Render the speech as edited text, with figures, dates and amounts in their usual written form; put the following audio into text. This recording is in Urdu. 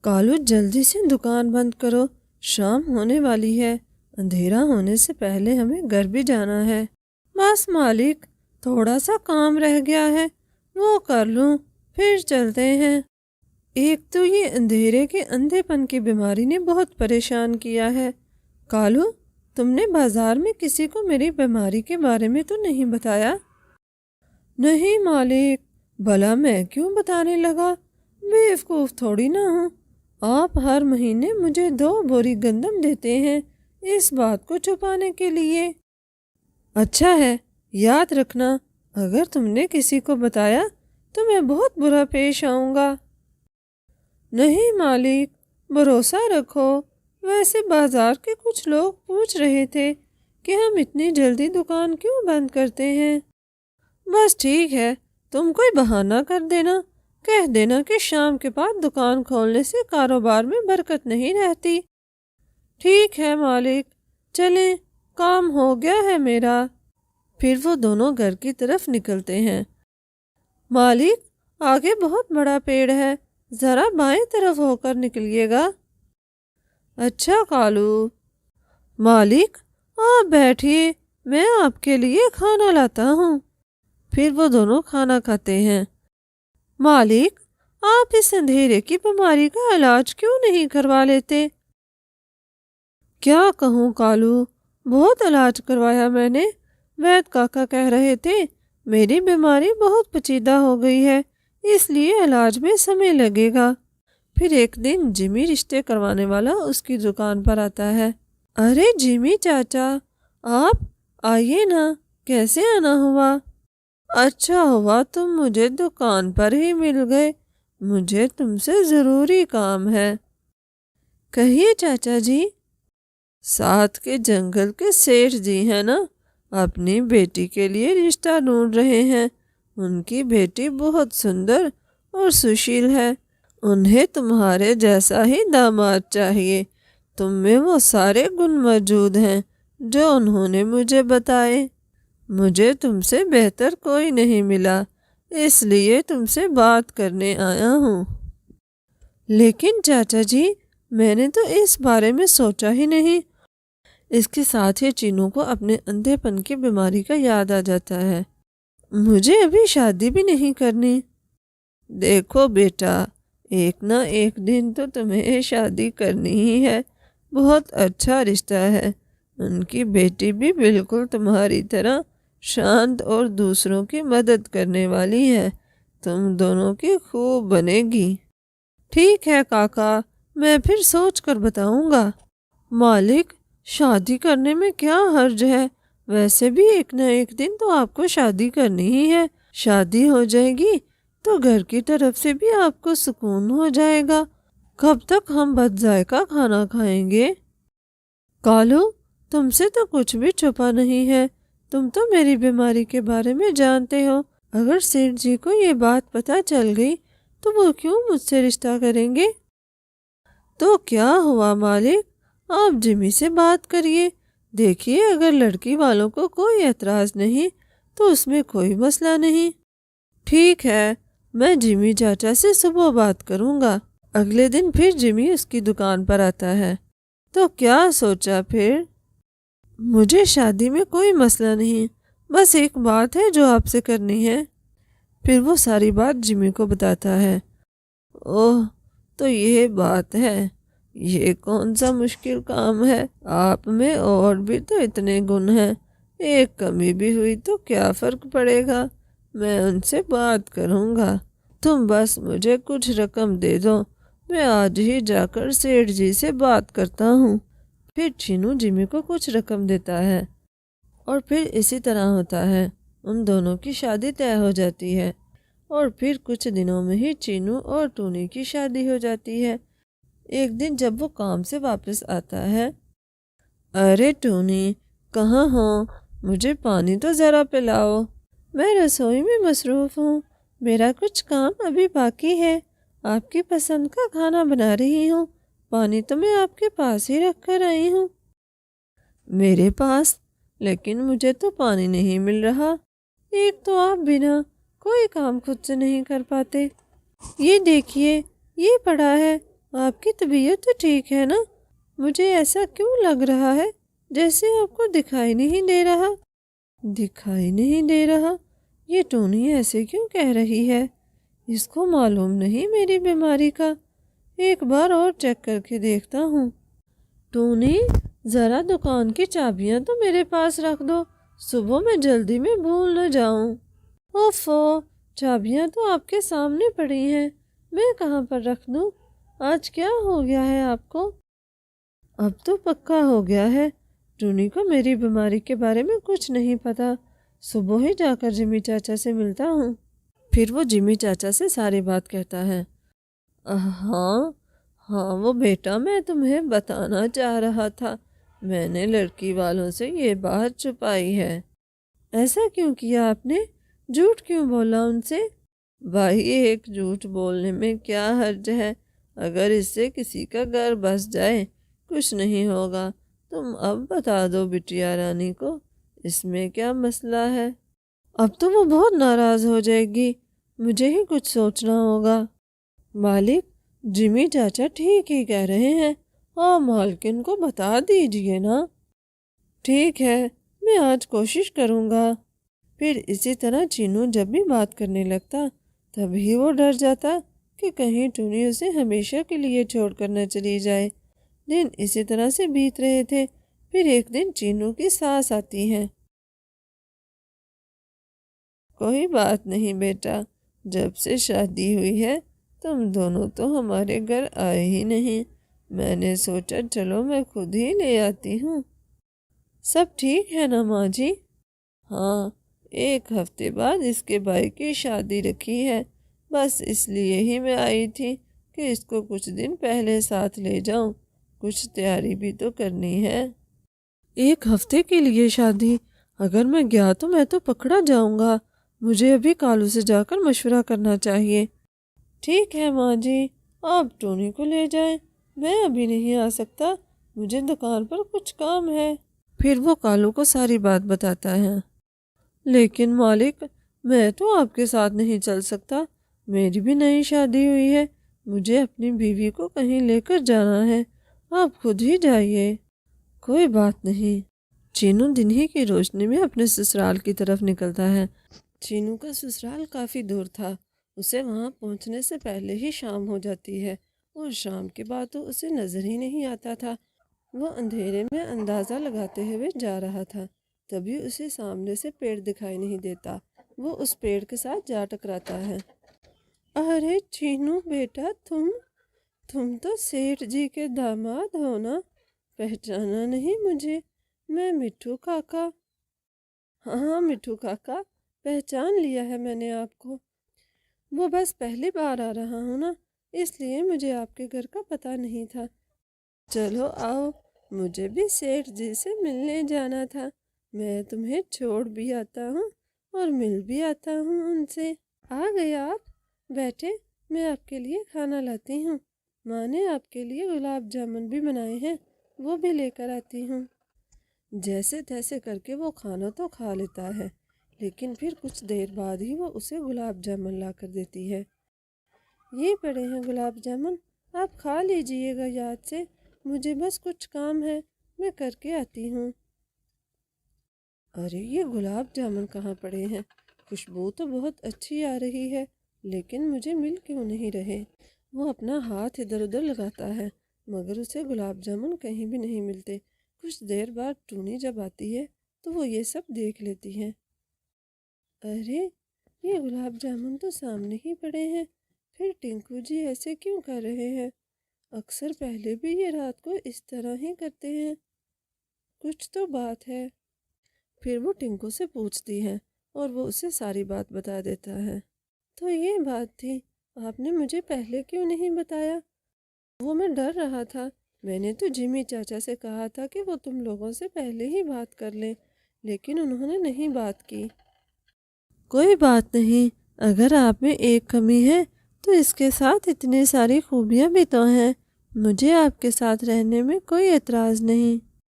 کالو جلدی سے دکان بند کرو، شام ہونے والی ہے، اندھیرا ہونے سے پہلے ہمیں گھر بھی جانا ہے۔ بس مالک، تھوڑا سا کام رہ گیا ہے، وہ کر لوں پھر چلتے ہیں۔ ایک تو یہ اندھیرے کے اندھے پن کی بیماری نے بہت پریشان کیا ہے۔ کالو، تم نے بازار میں کسی کو میری بیماری کے بارے میں تو نہیں بتایا؟ نہیں مالک، بھلا میں کیوں بتانے لگا، بیوقوف تھوڑی نہ ہوں۔ آپ ہر مہینے مجھے 2 بوری گندم دیتے ہیں اس بات کو چھپانے کے لیے۔ اچھا ہے، یاد رکھنا، اگر تم نے کسی کو بتایا تو میں بہت برا پیش آؤں گا۔ نہیں مالک، بھروسہ رکھو۔ ویسے بازار کے کچھ لوگ پوچھ رہے تھے کہ ہم اتنی جلدی دکان کیوں بند کرتے ہیں۔ بس ٹھیک ہے، تم کوئی بہانہ کر دینا، کہہ دینا کہ شام کے بعد دکان کھولنے سے کاروبار میں برکت نہیں رہتی۔ ٹھیک ہے مالک، چلیں، کام ہو گیا ہے میرا۔ پھر وہ دونوں گھر کی طرف نکلتے ہیں۔ مالک، آگے بہت بڑا پیڑ ہے، ذرا بائیں طرف ہو کر نکلیے گا۔ اچھا کالو۔ مالک، آپ بیٹھیے، میں آپ کے لیے کھانا لاتا ہوں۔ پھر وہ دونوں کھانا کھاتے ہیں۔ مالک، آپ اس اندھیرے کی بیماری کا علاج کیوں نہیں کروا لیتے؟ کیا کہوں کالو، بہت علاج کروایا میں نے، وید کاکا کہہ رہے تھے میری بیماری بہت پیچیدہ ہو گئی ہے، اس لیے علاج میں سمے لگے گا۔ پھر ایک دن جمی رشتے کروانے والا اس کی دکان پر آتا ہے۔ ارے جمی چاچا، آپ آئیے نا، کیسے آنا ہوا؟ اچھا ہوا تم مجھے دکان پر ہی مل گئے، مجھے تم سے ضروری کام ہے۔ کہیے چاچا جی۔ ساتھ کے جنگل کے سیٹھ جی ہیں نا، اپنی بیٹی کے لیے رشتہ ڈھونڈ رہے ہیں۔ ان کی بیٹی بہت سندر اور سشیل ہے، انہیں تمہارے جیسا ہی داماد چاہیے۔ تم میں وہ سارے گن موجود ہیں جو انہوں نے مجھے بتائے۔ مجھے تم سے بہتر کوئی نہیں ملا، اس لیے تم سے بات کرنے آیا ہوں۔ لیکن چاچا جی، میں نے تو اس بارے میں سوچا ہی نہیں۔ اس کے ساتھ ہی چینو کو اپنے اندھے پن کی بیماری کا یاد آ جاتا ہے۔ مجھے ابھی شادی بھی نہیں کرنی۔ دیکھو بیٹا، ایک نہ ایک دن تو تمہیں شادی کرنی ہی ہے، بہت اچھا رشتہ ہے، ان کی بیٹی بھی بالکل تمہاری طرح شانت اور دوسروں کی مدد کرنے والی ہے، تم دونوں کی خوب بنے گی۔ ٹھیک ہے کاکا، میں پھر سوچ کر بتاؤں گا۔ مالک، شادی کرنے میں کیا حرج ہے، ویسے بھی ایک نہ ایک دن تو آپ کو شادی کرنی ہی ہے، شادی ہو جائے گی تو گھر کی طرف سے بھی آپ کو سکون ہو جائے گا، کب تک ہم بد ذائقہ کھانا کھائیں گے؟ کالو، تم سے تو کچھ بھی چھپا نہیں ہے، تم تو میری بیماری کے بارے میں جانتے ہو، اگر سیٹھ جی کو یہ بات پتہ چل گئی تو وہ کیوں مجھ سے رشتہ کریں گے؟ تو کیا ہوا مالک، آپ جمی سے بات کریے، دیکھیے اگر لڑکی والوں کو کوئی اعتراض نہیں تو اس میں کوئی مسئلہ نہیں۔ ٹھیک ہے، میں جمی چاچا سے صبح بات کروں گا۔ اگلے دن پھر جمی اس کی دکان پر آتا ہے۔ تو کیا سوچا پھر؟ مجھے شادی میں کوئی مسئلہ نہیں، بس ایک بات ہے جو آپ سے کرنی ہے۔ پھر وہ ساری بات جمی کو بتاتا ہے۔ اوہ، تو یہ بات ہے، یہ کون سا مشکل کام ہے، آپ میں اور بھی تو اتنے گن ہیں، ایک کمی بھی ہوئی تو کیا فرق پڑے گا، میں ان سے بات کروں گا، تم بس مجھے کچھ رقم دے دو، میں آج ہی جا کر سیٹھ جی سے بات کرتا ہوں۔ پھر چینو جمی کو کچھ رقم دیتا ہے اور پھر اسی طرح ہوتا ہے، ان دونوں کی شادی طے ہو جاتی ہے، اور پھر کچھ دنوں میں ہی چینو اور ٹونی کی شادی ہو جاتی ہے۔ ایک دن جب وہ کام سے واپس آتا ہے، ارے ٹونی، کہاں ہو، مجھے پانی تو ذرا پلاؤ، میں رسوئی میں مصروف ہوں، میرا کچھ کام ابھی باقی ہے، آپ کی پسند کا کھانا بنا رہی ہوں، پانی تو میں آپ کے پاس ہی رکھ کر آئی ہوں۔ میرے پاس؟ لیکن مجھے تو پانی نہیں مل رہا، ایک تو آپ بنا کوئی کام خود سے نہیں کر پاتے، یہ دیکھیے یہ پڑا ہے، آپ کی طبیعت تو ٹھیک ہے نا؟ مجھے ایسا کیوں لگ رہا ہے جیسے آپ کو دکھائی نہیں دے رہا؟ دکھائی نہیں دے رہا؟ یہ ٹونی ایسے کیوں کہہ رہی ہے؟ اس کو معلوم نہیں میری بیماری کا؟ ایک بار اور چیک کر کے دیکھتا ہوں۔ ٹونی، ذرا دکان کی چابیاں تو میرے پاس رکھ دو، صبح میں جلدی میں بھول نہ جاؤں۔ اوفو، چابیاں تو آپ کے سامنے پڑی ہیں، میں کہاں پر رکھ دوں؟ آج کیا ہو گیا ہے آپ کو؟ اب تو پکا ہو گیا ہے، ٹونی کو میری بیماری کے بارے میں کچھ نہیں پتا۔ صبح ہی جا کر جمی چاچا سے ملتا ہوں، پھر وہ جمی چاچا سے ساری بات کہتا ہے۔ ہاں وہ بیٹا، میں تمہیں بتانا چاہ رہا تھا، میں نے لڑکی والوں سے یہ بات چھپائی ہے۔ ایسا کیوں کیا آپ نے؟ جھوٹ کیوں بولا ان سے؟ بھائی، ایک جھوٹ بولنے میں کیا حرج ہے؟ اگر اس سے کسی کا گھر بس جائے کچھ نہیں ہوگا۔ تم اب بتا دو بٹیا رانی کو، اس میں کیا مسئلہ ہے؟ اب تو وہ بہت ناراض ہو جائے گی، مجھے ہی کچھ سوچنا ہوگا۔ مالک، جمی چاچا ٹھیک ہی کہہ رہے ہیں، اور مالکن کو بتا دیجئے نا۔ ٹھیک ہے، میں آج کوشش کروں گا۔ پھر اسی طرح چینو جب بھی بات کرنے لگتا تبھی وہ ڈر جاتا کہ کہیں ٹونی اسے ہمیشہ کے لیے چھوڑ کر نہ چلی جائے۔ دن اسی طرح سے بیت رہے تھے، پھر ایک دن چینو کی ساس آتی ہے۔ کوئی بات نہیں بیٹا، جب سے شادی ہوئی ہے تم دونوں تو ہمارے گھر آئے ہی نہیں، میں نے سوچا چلو میں خود ہی لے آتی ہوں۔ سب ٹھیک ہے نا ماں جی؟ ہاں، ایک ہفتے بعد اس کے بھائی کی شادی رکھی ہے، بس اس لیے ہی میں آئی تھی کہ اس کو کچھ دن پہلے ساتھ لے جاؤں، کچھ تیاری بھی تو کرنی ہے۔ ایک ہفتے کے لیے شادی؟ اگر میں گیا تو میں تو پکڑا جاؤں گا، مجھے ابھی کالو سے جا کر مشورہ کرنا چاہیے۔ ٹھیک ہے ماں جی، آپ ٹونی کو لے جائیں، میں ابھی نہیں آ سکتا، مجھے دکان پر کچھ کام ہے۔ پھر وہ کالو کو ساری بات بتاتا ہے۔ لیکن مالک، میں تو آپ کے ساتھ نہیں چل سکتا، میری بھی نئی شادی ہوئی ہے، مجھے اپنی بیوی کو کہیں لے کر جانا ہے، آپ خود ہی جائیے۔ کوئی بات نہیں۔ چینو دن ہی کی روشنی میں اپنے سسرال کی طرف نکلتا ہے۔ چینو کا سسرال کافی دور تھا، اسے وہاں پہنچنے سے پہلے ہی شام ہو جاتی ہے، اور شام کے بعد تو اسے نظر ہی نہیں آتا تھا۔ وہ اندھیرے میں اندازہ لگاتے ہوئے جا رہا تھا، تبھی اسے سامنے سے پیڑ دکھائی نہیں دیتا۔ وہ اس پیڑ کے ساتھ جا ٹکراتا ہے۔ ارے چینو بیٹا، تم تو سیٹھ جی کے داماد ہو نا؟ پہچانا نہیں مجھے؟ میں مٹھو کاکا۔ ہاں مٹھو کاکا، پہچان لیا ہے میں نے آپ کو۔ وہ بس پہلی بار آ رہا ہوں نا، اس لیے مجھے آپ کے گھر کا پتہ نہیں تھا۔ چلو آؤ، مجھے بھی سیٹھ جی سے ملنے جانا تھا، میں تمہیں چھوڑ بھی آتا ہوں اور مل بھی آتا ہوں ان سے۔ آ گئے آپ؟ بیٹھے، میں آپ کے لیے کھانا لاتی ہوں، ماں نے آپ کے لیے گلاب جامن بھی بنائے ہیں، وہ بھی لے کر آتی ہوں۔ جیسے تیسے کر کے وہ کھانا تو کھا لیتا ہے، لیکن پھر کچھ دیر بعد ہی وہ اسے گلاب جامن لا کر دیتی ہے۔ یہ پڑے ہیں گلاب جامن، آپ کھا لیجئے گا یاد سے، مجھے بس کچھ کام ہے، میں کر کے آتی ہوں۔ ارے یہ گلاب جامن کہاں پڑے ہیں؟ خوشبو تو بہت اچھی آ رہی ہے، لیکن مجھے مل کیوں نہیں رہے؟ وہ اپنا ہاتھ ادھر ادھر لگاتا ہے، مگر اسے گلاب جامن کہیں بھی نہیں ملتے۔ کچھ دیر بعد ٹونی جب آتی ہے تو وہ یہ سب دیکھ لیتی ہے۔ ارے یہ گلاب جامن تو سامنے ہی پڑے ہیں، پھر ٹنکو جی ایسے کیوں کر رہے ہیں؟ اکثر پہلے بھی یہ رات کو اس طرح ہی کرتے ہیں، کچھ تو بات ہے۔ پھر وہ ٹنکو سے پوچھتی ہے اور وہ اسے ساری بات بتا دیتا ہے۔ تو یہ بات تھی، آپ نے مجھے پہلے کیوں نہیں بتایا؟ وہ میں ڈر رہا تھا، میں نے تو جمی چاچا سے کہا تھا کہ وہ تم لوگوں سے پہلے ہی بات کر لیں، لیکن انہوں نے نہیں بات کی۔ کوئی بات نہیں، اگر آپ میں ایک کمی ہے تو اس کے ساتھ اتنی ساری خوبیاں بھی تو ہیں، مجھے آپ کے ساتھ رہنے میں کوئی اعتراض نہیں۔